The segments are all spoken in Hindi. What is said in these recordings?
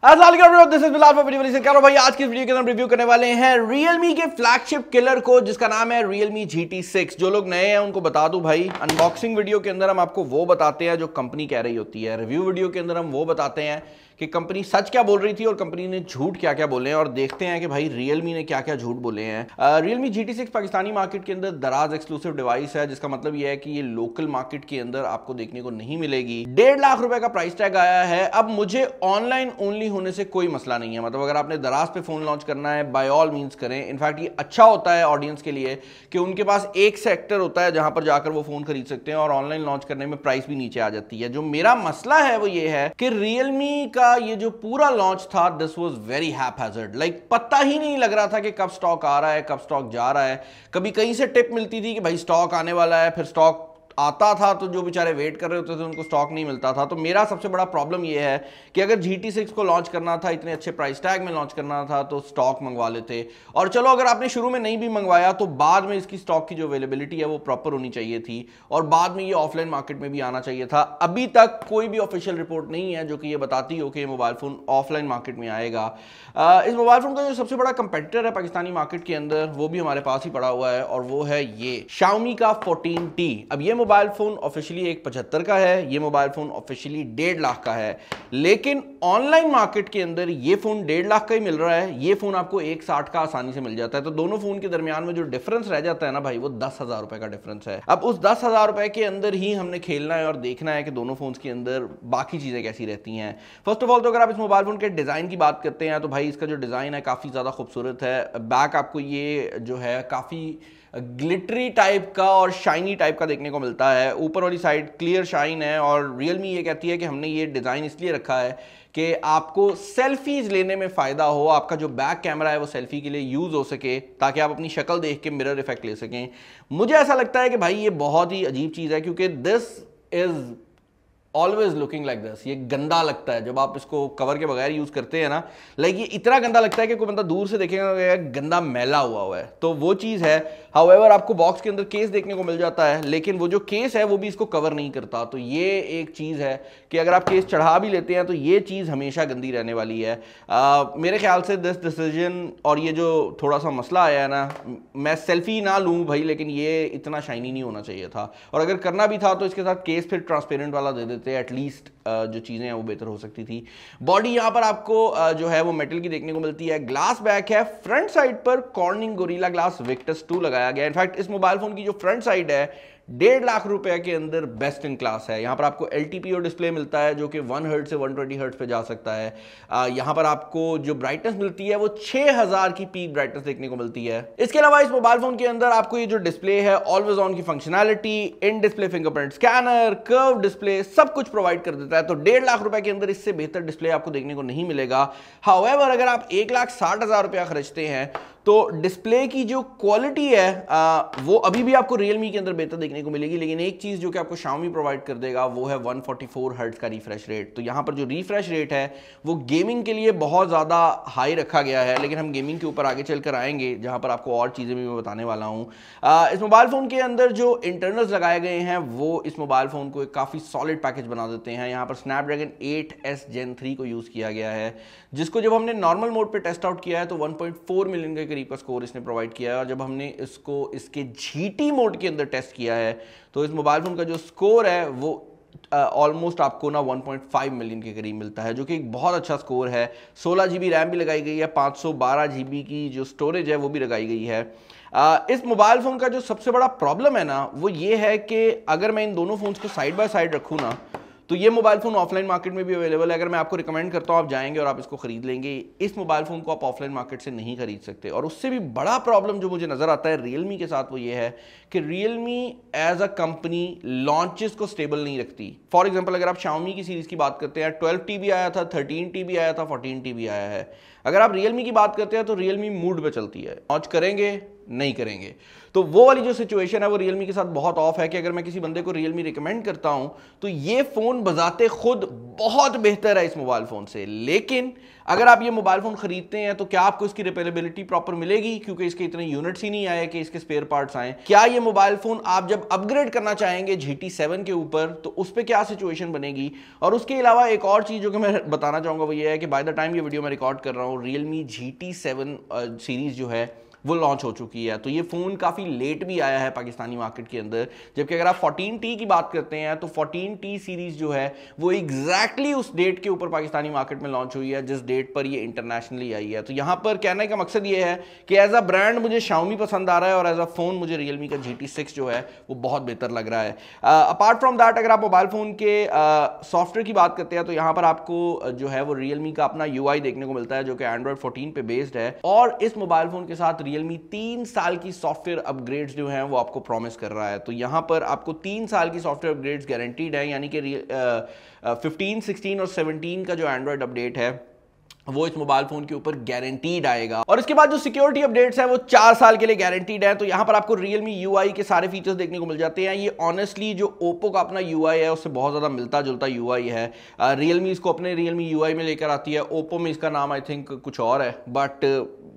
भाई आज की वीडियो के अंदर रिव्यू करने वाले हैं Realme के फ्लैगशिप किलर को जिसका नाम है Realme GT6। जो लोग नए हैं उनको बता दूं भाई, अनबॉक्सिंग वीडियो के अंदर हम आपको वो बताते हैं जो कंपनी कह रही होती है, रिव्यू वीडियो के अंदर हम वो बताते हैं कि कंपनी सच क्या बोल रही थी और कंपनी ने झूठ क्या क्या बोले हैं, और देखते हैं कि भाई Realme ने क्या क्या झूठ बोले हैं। Realme GT6 पाकिस्तानी मार्केट के अंदर दराज एक्सक्लूसिव डिवाइस है, जिसका मतलब यह है कि ये लोकल मार्केट के अंदर आपको देखने को नहीं मिलेगी। 1.5 लाख रुपए का प्राइस टैग आया है। अब मुझे ऑनलाइन ओनली होने से कोई मसला नहीं है, मतलब अगर आपने दराज पे फोन लॉन्च करना है बाय ऑल मींस करें। इनफैक्ट ये अच्छा होता है ऑडियंस के लिए कि उनके पास एक सेक्टर होता है जहां पर जाकर वो फोन खरीद सकते हैं और ऑनलाइन लॉन्च करने में प्राइस भी नीचे आ जाती है। जो मेरा मसला है वो ये है कि Realme का ये जो पूरा लॉन्च था, दिस वाज वेरी हैपहैजर्ड। लाइक पता ही नहीं लग रहा था कि कब स्टॉक आ रहा है, कब स्टॉक जा रहा है। कभी कहीं से टिप मिलती थी कि भाई स्टॉक आने वाला है, फिर स्टॉक आता था तो जो बेचारे वेट कर रहे होते थे उनको स्टॉक नहीं मिलता था। तो मेरा सबसे बड़ा प्रॉब्लम यह है कि अगर GT6 को लॉन्च करना था, इतने अच्छे प्राइस टैग में लॉन्च करना था, तो स्टॉक मंगवा लेते। और चलो अगर आपने शुरू में नहीं भी मंगवाया तो बाद में इसकी स्टॉक की जो अवेलेबिलिटी है वो प्रॉपर होनी चाहिए थी और बाद में ये ऑफलाइन मार्केट में भी आना चाहिए था। अभी तक कोई भी ऑफिशियल रिपोर्ट नहीं है जो कि ये बताती हो कि ये मोबाइल फोन ऑफलाइन मार्केट में आएगा। इस मोबाइल फोन का जो सबसे बड़ा कंपेटिटर है पाकिस्तानी मार्केट के अंदर वो भी हमारे पास ही पड़ा हुआ है और वो है ये Xiaomi का 14T। अब ये मोबाइल फोन ऑफिशियली 175 का है, ये मोबाइल फोन ऑफिशियली 1.5 लाख का है, लेकिन ऑनलाइन मार्केट के अंदर ये फोन 1.5 लाख का ही मिल रहा है, ये फोन आपको 160 का आसानी से मिल जाता है। तो दोनों फोन के दरमियान में जो डिफरेंस रह जाता है ना भाई, वो 10,000 रुपए का डिफरेंस है। अब उस 10,000 रुपए के अंदर ही हमने खेलना है और देखना है कि दोनों फोन के अंदर बाकी चीजें कैसी रहती हैं। फर्स्ट ऑफ ऑल तो अगर आप इस मोबाइल फोन के डिजाइन की बात करते हैं तो भाई इसका जो डिजाइन है काफी ज्यादा खूबसूरत है। बैक आपको ये जो है काफी ग्लिटरी टाइप का और शाइनी टाइप का देखने को मिलता है। ऊपर वाली साइड क्लियर शाइन है और Realme ये कहती है कि हमने ये डिज़ाइन इसलिए रखा है कि आपको सेल्फीज लेने में फ़ायदा हो, आपका जो बैक कैमरा है वो सेल्फी के लिए यूज़ हो सके ताकि आप अपनी शक्ल देख के मिरर इफेक्ट ले सकें। मुझे ऐसा लगता है कि भाई ये बहुत ही अजीब चीज़ है क्योंकि this is always looking like this. ये गंदा लगता है जब आप इसको कवर के बगैर यूज करते हैं ना, लाइक ये इतना गंदा लगता है कि कोई बंदा दूर से देखेगा गंदा मैला हुआ है, तो वो चीज़ है। हाउएवर आपको बॉक्स के अंदर केस देखने को मिल जाता है, लेकिन वो जो केस है वो भी इसको कवर नहीं करता। तो ये एक चीज़ है कि अगर आप केस चढ़ा भी लेते हैं तो ये चीज़ हमेशा गंदी रहने वाली है। मेरे ख्याल से दिस डिसीजन और ये जो थोड़ा सा मसला आया है ना, मैं सेल्फी ना लूँ भाई, लेकिन ये इतना शाइनी नहीं होना चाहिए था, और अगर करना भी था तो इसके साथ केस फिर ट्रांसपेरेंट वाला दे देते, एटलीस्ट जो चीजें हैं वो बेहतर हो सकती थी। बॉडी यहां पर आपको जो है वो मेटल की देखने को मिलती है। ग्लास बैक है, फ्रंट साइड पर कॉर्निंग गोरिल्ला ग्लास विक्टस 2 लगाया गया। इनफैक्ट इस मोबाइल फोन की जो फ्रंट साइड है 1.5 लाख रुपए के अंदर बेस्ट इन क्लास है। यहां पर आपको LTPO डिस्प्ले मिलता है जो कि 1 हर्ट्ज से 120 हर्ट्ज पे जा सकता है। यहां पर आपको जो ब्राइटनेस मिलती है वो 6000 की पीक ब्राइटनेस देखने को मिलती है। इसके अलावा इस मोबाइल फोन के अंदर आपको ये जो डिस्प्ले है ऑलवेज ऑन की functionality, in display fingerprint scanner, curve display सब कुछ प्रोवाइड कर देता है। तो 1.5 लाख रुपए के अंदर इससे बेहतर डिस्प्ले आपको देखने को नहीं मिलेगा। हाउएवर अगर आप 1,60,000 रुपया खर्चते हैं तो डिस्प्ले की जो क्वालिटी है वो अभी भी आपको Realme के अंदर बेहतर देखने को मिलेगी, लेकिन एक चीज़ जो कि आपको Xiaomi प्रोवाइड कर देगा वो है 144 हर्ट्ज का रिफ्रेश रेट। तो यहाँ पर जो रिफ्रेश रेट है वो गेमिंग के लिए बहुत ज़्यादा हाई रखा गया है, लेकिन हम गेमिंग के ऊपर आगे चलकर आएंगे जहाँ पर आपको और चीज़ें भी मैं बताने वाला हूँ। इस मोबाइल फ़ोन के अंदर जो इंटरनल्स लगाए गए हैं वो इस मोबाइल फ़ोन को एक काफ़ी सॉलिड पैकेज बना देते हैं। यहाँ पर स्नैपड्रैगन 8S Gen 3 को यूज़ किया गया है, जिसको जब हमने नॉर्मल मोड पर टेस्ट आउट किया है तो 1.4 मिलियन के करीब का स्कोर इसने प्रोवाइड किया है, और जब हमने इसको इसके GT मोड के अंदर टेस्ट किया है तो इस मोबाइल फोन का जो स्कोर है वो ऑलमोस्ट आपको ना 1.5 मिलियन के करीब मिलता है, जो कि एक बहुत अच्छा स्कोर है। 16 GB रैम भी लगाई गई है, 512 GB की जो स्टोरेज है वो भी लगाई गई है। इस मोबाइल फोन का जो सबसे बड़ा प्रॉब्लम है ना वो ये है कि अगर मैं इन दोनों फोन्स को साइड बाय साइड रखूँ ना तो ये मोबाइल फोन ऑफलाइन मार्केट में भी अवेलेबल है। अगर मैं आपको रिकमेंड करता हूँ आप जाएंगे और आप इसको खरीद लेंगे, इस मोबाइल फोन को आप ऑफलाइन मार्केट से नहीं खरीद सकते। और उससे भी बड़ा प्रॉब्लम जो मुझे नजर आता है Realme के साथ वो ये है कि Realme as a company launches को स्टेबल नहीं रखती। फॉर एग्जांपल अगर आप Xiaomi की सीरीज की बात करते हैं, 12T भी आया था, 13T भी आया था, 14T भी आया है। अगर आप Realme की बात करते हैं तो Realme मूड पे चलती है, लॉन्च करेंगे नहीं करेंगे। तो वो वाली जो सिचुएशन है वो Realme के साथ बहुत ऑफ है कि अगर मैं किसी बंदे को Realme रिकमेंड करता हूं तो ये फोन बजाते खुद बहुत बेहतर है इस मोबाइल फोन से, लेकिन अगर आप ये मोबाइल फोन खरीदते हैं तो क्या आपको इसकी रिपेयरेबिलिटी प्रॉपर मिलेगी, क्योंकि इसके इतने यूनिट्स ही नहीं आए कि इसके स्पेयर पार्ट्स आए। क्या ये मोबाइल फोन आप जब अपग्रेड करना चाहेंगे GT7 के ऊपर तो उस पर क्या सिचुएशन बनेगी। और उसके अलावा एक और चीज जो कि मैं बताना चाहूंगा वो ये है कि बाय द टाइम ये वीडियो मैं रिकॉर्ड कर रहा हूँ Realme GT7 सीरीज जो है वो लॉन्च हो चुकी है। तो ये फ़ोन काफ़ी लेट भी आया है पाकिस्तानी मार्केट के अंदर, जबकि अगर आप 14T की बात करते हैं तो 14T सीरीज़ जो है वो एग्जैक्टली उस डेट के ऊपर पाकिस्तानी मार्केट में लॉन्च हुई है जिस डेट पर ये इंटरनेशनली आई है। तो यहाँ पर कहने का मकसद ये है कि एज अ ब्रांड मुझे Xiaomi पसंद आ रहा है और एज अ फ़ोन मुझे Realme का GT6 जो है वो बहुत बेहतर लग रहा है। अपार्ट फ्रॉम दैट अगर आप मोबाइल फ़ोन के सॉफ्टवेयर की बात करते हैं तो यहाँ पर आपको जो है वो Realme का अपना UI देखने को मिलता है जो कि Android 14 पे बेस्ड है, और इस मोबाइल फ़ोन के साथ Realme 3 साल की सॉफ्टवेयर अपग्रेड्स जो हैं वो आपको प्रॉमिस कर रहा है। तो यहां पर आपको 3 साल की सॉफ्टवेयर अपग्रेड्स गारंटीड है, यानी कि 15, 16 और 17 का जो एंड्रॉयड अपडेट है वो इस मोबाइल फोन के ऊपर गारंटीड आएगा। और इसके बाद जो सिक्योरिटी अपडेट्स हैं वो 4 साल के लिए गारंटीड है। तो यहां पर आपको Realme UI के सारे फीचर्स देखने को मिल जाते हैं। ये ऑनेस्टली जो Oppo का अपना UI है उससे बहुत ज़्यादा मिलता जुलता UI है। Realme इसको अपने Realme UI में लेकर आती है, Oppo में इसका नाम आई थिंक कुछ और है, but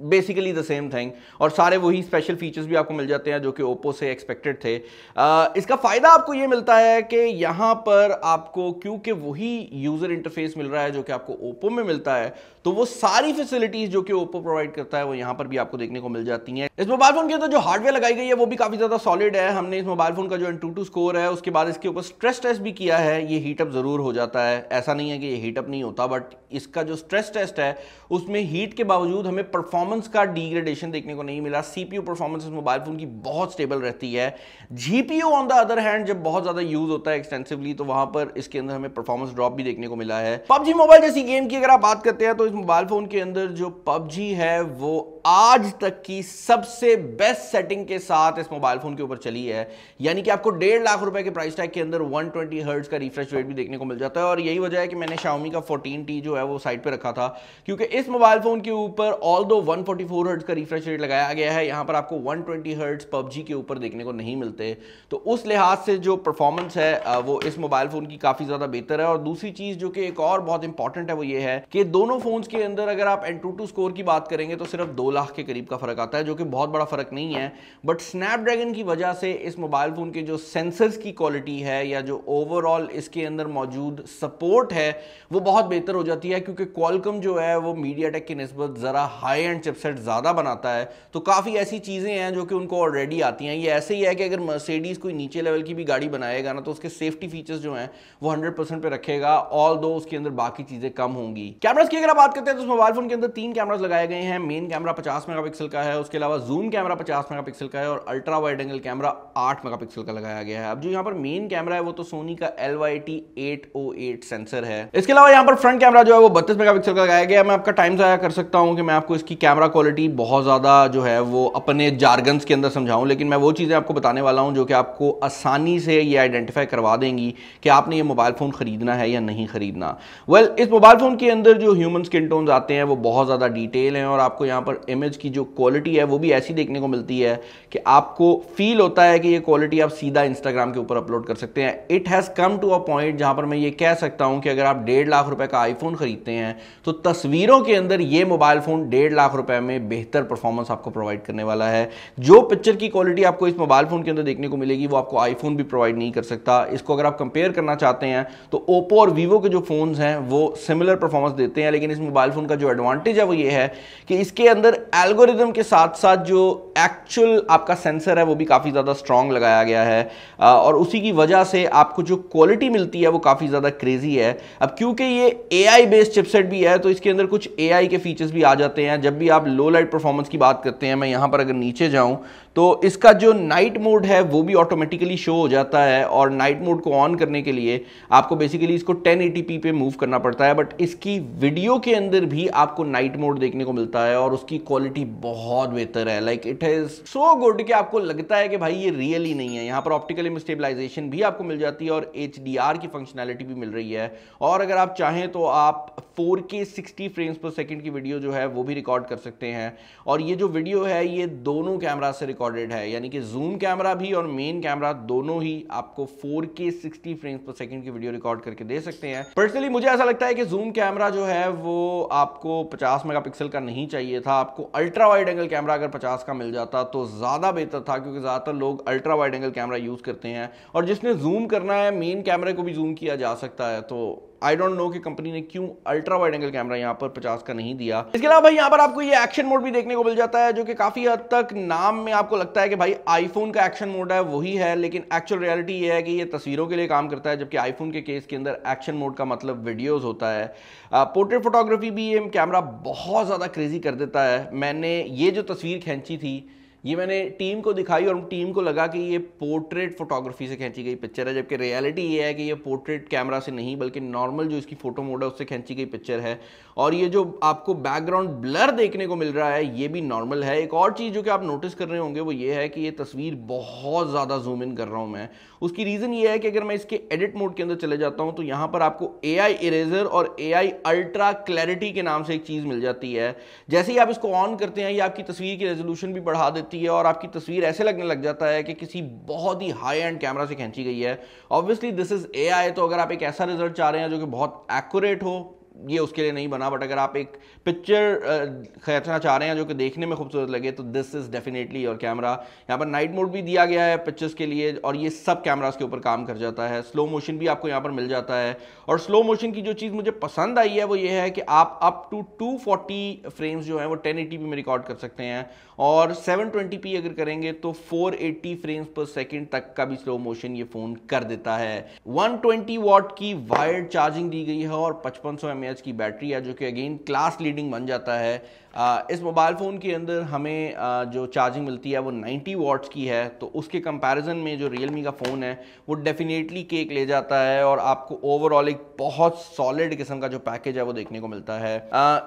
basically the same thing, और सारे वही स्पेशल फीचर्स भी आपको मिल जाते हैं जो कि Oppo से एक्सपेक्टेड थे। इसका फ़ायदा आपको ये मिलता है कि यहाँ पर आपको क्योंकि वही यूज़र इंटरफेस मिल रहा है जो कि आपको Oppo में मिलता है, तो वो सारी फैसिलिटीज जो कि Oppo प्रोवाइड करता है वो यहाँ पर भी आपको देखने को मिल जाती हैं। इस मोबाइल फोन के अंदर जो हार्डवेयर लगाई गई है वो भी काफी ज्यादा सॉलिड है। हमने इस मोबाइल फोन का जो Antutu स्कोर है उसके बाद इसके ऊपर स्ट्रेस टेस्ट भी किया है। ये हीटअप जरूर हो जाता है, ऐसा नहीं है कि ये हीटअप नहीं होता, बट इसका जो स्ट्रेस टेस्ट है उसमें हीट के बावजूद हमें परफॉर्मेंस का डिग्रेडेशन देखने को नहीं मिला। CPU परफॉर्मेंस इस मोबाइल फोन की बहुत स्टेबल रहती है। GPU on the other hand जब बहुत ज्यादा यूज होता है एक्सटेंसिवली तो वहां पर इसके अंदर हमें परफॉर्मेंस ड्रॉप भी देखने को मिला है। PUBG मोबाइल जैसी गेम की अगर आप बात करते हैं तो इस मोबाइल फोन के अंदर जो PUBG है वो आज तक की सबसे बेस्ट सेटिंग के साथ इस मोबाइल फोन के ऊपर चली है, यानी कि आपको 1.5 लाख रुपए के प्राइस टैग के अंदर 120 हर्ट्ज का रिफ्रेश रेट भी देखने को मिल जाता है। और यही वजह है कि मैंने Xiaomi का 14T जो है वो साइड पे रखा था, क्योंकि इस मोबाइल फोन के ऊपर ऑल्दो 144 हर्ट्ज का रिफ्रेश रेट लगाया गया है, यहाँ पर आपको 120 हर्ट्ज PUBG के ऊपर देखने को नहीं मिलते। तो उस लिहाज से जो परफॉर्मेंस है वो इस मोबाइल फोन की काफी ज्यादा बेहतर है। और दूसरी चीज जो कि एक और बहुत इंपॉर्टेंट है वो ये है कि दोनों फोन्स के अंदर अगर आप Antutu स्कोर की बात करेंगे तो सिर्फ 2 लाख के करीब का फर्क आता है, जो कि बहुत बड़ा फर्क नहीं है, बट स्नैपड्रैगन की वजह से इस मोबाइल फोन के जो सेंसर्स की क्वालिटी है या जो ओवरऑल इसके अंदर मौजूद सपोर्ट है वो बहुत बेहतर हो जाती है, क्योंकि क्वालकॉम जो है वो मीडियाटेक की निस्बत जरा हाई एंड चिपसेट ज्यादा बनाता है। तो काफी ऐसी चीजें हैं जो कि उनको ऑलरेडी आती हैं। ये ऐसे ही है कि अगर मर्सिडीज कोई नीचे लेवल की भी गाड़ी बनाएगा ना तो उसके सेफ्टी फीचर्स जो हैं वो 100% पे रखेगा, ऑल दो उसके अंदर बाकी चीजें कम होंगी। कैमरास की अगर आप बात करते हैं तो इस मोबाइल फोन के अंदर 3 कैमरास लगाए गए हैं। मेन कैमरा 50 मेगापिक्सल का है, उसके अलावा जूम कैमरा 50 मेगापिक्सल का है और ultra wide angle camera 8 megapixel का लगाया गया है। अब जो यहाँ पर मेन कैमरा है वो तो सोनी का LYT-808 सेंसर है। इसके अलावा यहाँ पर फ्रंट कैमरा जो है वो 32 मेगापिक्सल का लगाया गया है। मैं आपका टाइम जाया कर सकता हूँ कि मैं आपको इसकी कैमरा क्वालिटी बहुत ज्यादा जो है वो अपने जार्गन्स के अंदर समझाऊं, लेकिन मैं वो चीजें आपको बताने वाला हूं जो कि आपको आसानी से ये आइडेंटिफाई करवा देंगी कि आपने ये मोबाइल फोन खरीदना है या नहीं खरीदना। वेल, इस मोबाइल फोन के अंदर जो ह्यूमन स्किन टोन्स आते हैं वो बहुत ज्यादा डिटेल हैं और आपको यहाँ पर इमेज की जो क्वालिटी है वो भी ऐसी देखने को मिलती है कि आपको फील होता है कि ये क्वालिटी आप सीधा इंस्टाग्राम के ऊपर अपलोड कर सकते हैं। It has come to a point जहां पर मैं ये कह सकता हूं कि अगर आप 1.5 लाख रुपए का आईफोन खरीदते हैं तो तस्वीरों के अंदर ये मोबाइल फोन 1.5 लाख रुपए में बेहतर परफॉर्मेंस आपको प्रोवाइड करने वाला है। जो पिक्चर की क्वालिटी आपको इस मोबाइल फोन के अंदर देखने को मिलेगी वो आपको आईफोन भी प्रोवाइड नहीं कर सकता। इसको अगर आप कंपेयर करना चाहते हैं तो ओप्पो और वीवो के जो फोन्स हैं वो सिमिलर परफॉर्मेंस देते हैं, लेकिन इस मोबाइल फोन का जो एडवांटेज है वो ये है कि इसके अंदर एल्गोरिदम के साथ साथ जो एक्चुअल आपका सेंसर है वो भी काफी ज्यादा स्ट्रांग लगाया गया है और उसी की वजह से आपको जो क्वालिटी मिलती है वो काफी ज्यादा क्रेजी है। अब क्योंकि ये AI बेस्ड चिपसेट भी है तो इसके अंदर कुछ AI के फीचर्स भी आ जाते हैं। जब भी आप लो लाइट परफॉर्मेंस की बात करते हैं, मैं यहां पर अगर नीचे जाऊं तो इसका जो नाइट मोड है वो भी ऑटोमेटिकली शो हो जाता है और नाइट मोड को ऑन करने के लिए आपको बेसिकली इसको 1080p पे मूव करना पड़ता है, बट इसकी वीडियो के अंदर भी आपको नाइट मोड देखने को मिलता है और उसकी क्वालिटी क्वालिटी बहुत बेहतर है, like it is so good कि आपको लगता है कि भाई ये रियल ही नहीं है। यहाँ पर ऑप्टिकल इमेज स्टेबलाइजेशन भी आपको मिल जाती है और HDR की फंक्शनैलिटी भी मिल रही है, और अगर आप चाहें तो आप 4K 60 फ्रेम्स पर सेकंड की वीडियो जो है वो भी रिकॉर्ड कर सकते हैं। और ये जो वीडियो है ये दोनों कैमरा से रिकॉर्डेड है, यानी कि जूम कैमरा भी और मेन कैमरा दोनों ही आपको 4K 60 फ्रेम्स पर सेकंड की वीडियो रिकॉर्ड करके दे सकते हैं। पर्सनली मुझे ऐसा लगता है कि जूम कैमरा जो है वो आपको 50 मेगापिक्सल का नहीं चाहिए था, आपको अल्ट्रा वाइड एंगल कैमरा अगर 50 का मिल जाता तो ज्यादा बेहतर था, क्योंकि ज्यादातर लोग ultra wide angle camera use करते हैं, और जिसने जूम करना है मेन कैमरे को भी जूम किया जा सकता है। तो आई डोंट नो कि कंपनी ने क्यों अल्ट्रा वाइड एंगल कैमरा यहाँ पर 50 का नहीं दिया। इसके अलावा भाई यहाँ पर आपको ये एक्शन मोड भी देखने को मिल जाता है, जो कि काफी हद तक नाम में आपको लगता है कि भाई आईफोन का एक्शन मोड है वही है, लेकिन एक्चुअल रियलिटी ये है कि ये तस्वीरों के लिए काम करता है, जबकि आईफोन के केस के अंदर एक्शन मोड का मतलब वीडियोस होता है। पोर्ट्रेट फोटोग्राफी भी ये कैमरा बहुत ज्यादा क्रेजी कर देता है। मैंने ये जो तस्वीर खींची थी ये मैंने टीम को दिखाई और टीम को लगा कि ये पोर्ट्रेट फोटोग्राफी से खींची गई पिक्चर है, जबकि रियलिटी ये है कि ये पोर्ट्रेट कैमरा से नहीं बल्कि नॉर्मल जो इसकी फोटो मोड है उससे खींची गई पिक्चर है। और ये जो आपको बैकग्राउंड ब्लर देखने को मिल रहा है ये भी नॉर्मल है। एक और चीज़ जो कि आप नोटिस कर रहे होंगे वो ये है कि ये तस्वीर बहुत ज़्यादा जूम इन कर रहा हूँ मैं। उसकी रीज़न ये है कि अगर मैं इसके एडिट मोड के अंदर चले जाता हूँ तो यहाँ पर आपको AI इरेजर और AI अल्ट्रा क्लैरिटी के नाम से एक चीज़ मिल जाती है। जैसे ही आप इसको ऑन करते हैं ये आपकी तस्वीर की रेजोल्यूशन भी बढ़ा देती है और आपकी तस्वीर ऐसे लगने लग जाता है कि किसी बहुत ही हाई एंड कैमरा से खींची गई है। ऑब्वियसली दिस इज AI, तो अगर आप एक ऐसा रिजल्ट चाह रहे हैं जो कि बहुत एक्यूरेट हो ये उसके लिए नहीं बना, बट अगर आप एक पिक्चर खींचना चाह रहे हैं जो कि देखने में खूबसूरत लगे तो this is definitely your camera. यहाँ पर नाइट मोड भी दिया गया है पिक्चर्स के लिए और ये सब कैमरास के ऊपर काम कर जाता है। स्लो मोशन भी आपको यहाँ पर मिल जाता है, और स्लो मोशन की जो चीज़ मुझे पसंद आई है वो ये है कि आप अप टू 240 फ्रेम्स जो है वो 1080p में रिकॉर्ड कर सकते हैं, और 720p अगर करेंगे तो 480 फ्रेम्स पर सेकेंड तक का भी स्लो मोशन ये फ़ोन कर देता है। 120 वॉट की वायर्ड चार्जिंग दी गई है और 5500 mAh की बैटरी है, जो कि अगेन क्लास लीडिंग बन जाता है। इस मोबाइल फ़ोन के अंदर हमें जो चार्जिंग मिलती है वो 90 वॉट्स की है, तो उसके कंपैरिजन में जो Realme का फ़ोन है वो डेफिनेटली केक ले जाता है और आपको ओवरऑल एक बहुत सॉलिड किस्म का जो पैकेज है वो देखने को मिलता है।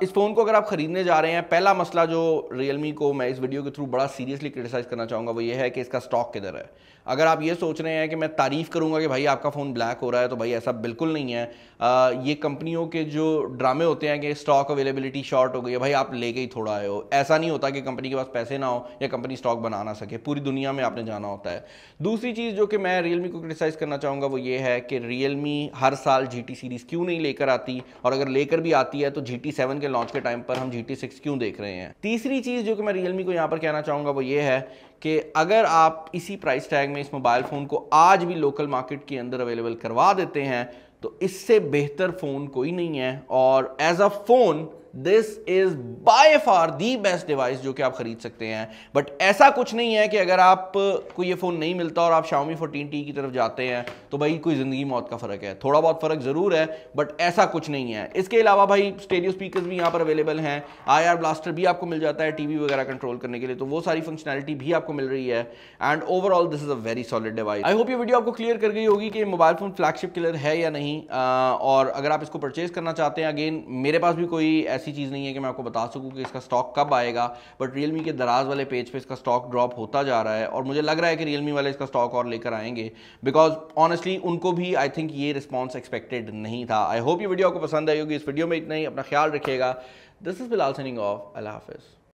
इस फ़ोन को अगर आप ख़रीदने जा रहे हैं, पहला मसला जो Realme को मैं इस वीडियो के थ्रू बड़ा सीरियसली क्रिटिसाइज़ करना चाहूँगा वो ये है कि इसका स्टॉक किधर है। अगर आप ये सोच रहे हैं कि मैं तारीफ़ करूँगा कि भाई आपका फ़ोन ब्लैक हो रहा है, तो भाई ऐसा बिल्कुल नहीं है। ये कंपनियों के जो ड्रामे होते हैं कि स्टॉक अवेलेबिलिटी शॉर्ट हो गई है, भाई आप लेके ही थोड़ा आए हो। ऐसा नहीं होता कि कंपनी के पास पैसे ना हो या कंपनी स्टॉक बना ना सके, पूरी दुनिया में आपने जाना होता है। दूसरी चीज़ जो कि मैं Realme को क्रिटिसाइज़ करना चाहूँगा वो ये है कि Realme हर साल GT सीरीज़ क्यों नहीं लेकर आती, और अगर लेकर भी आती है तो GT7 के लॉन्च के टाइम पर हम GT6 क्यों देख रहे हैं। तीसरी चीज़ जो कि मैं Realme को यहाँ पर कहना चाहूँगा वो ये है कि अगर आप इसी प्राइस टैग में इस मोबाइल फ़ोन को आज भी लोकल मार्केट के अंदर अवेलेबल करवा देते हैं तो इससे बेहतर फ़ोन कोई नहीं है, और as a phone this is by far the best device जो कि आप खरीद सकते हैं। बट ऐसा कुछ नहीं है कि अगर आप को ये फ़ोन नहीं मिलता और आप Xiaomi 14T की तरफ जाते हैं तो भाई कोई ज़िंदगी मौत का फ़र्क है। थोड़ा बहुत फ़र्क ज़रूर है बट ऐसा कुछ नहीं है। इसके अलावा भाई स्टेरियो स्पीकर्स भी यहाँ पर अवेलेबल हैं, IR ब्लास्टर भी आपको मिल जाता है टीवी वगैरह कंट्रोल करने के लिए, तो वो सारी फंक्शनैलिटी भी आपको मिल रही है। And overall this is a very solid device. I hope ये वीडियो आपको क्लियर कर गई होगी कि मोबाइल फ़ोन फ्लैगशिप किलर है या नहीं, और अगर आप इसको परचेज करना चाहते हैं, अगेन मेरे पास भी कोई ऐसी चीज़ नहीं है कि मैं आपको बता सकूं कि इसका स्टॉक कब आएगा, बट Realme के दराज वाले पेज पे इसका स्टॉक ड्रॉप होता जा रहा है और मुझे लग रहा है कि Realme वाले इसका स्टॉक और लेकर आएंगे, बिकॉज ऑनेस्टली उनको भी आई थिंक ये रिस्पॉन्स एक्सपेक्टेड नहीं था। आई होप ये वीडियो आपको पसंद आई होगी। इस वीडियो में इतना ही, अपना ख्याल रखिएगा। This is Bilal signing off. अल्लाह हाफिज़।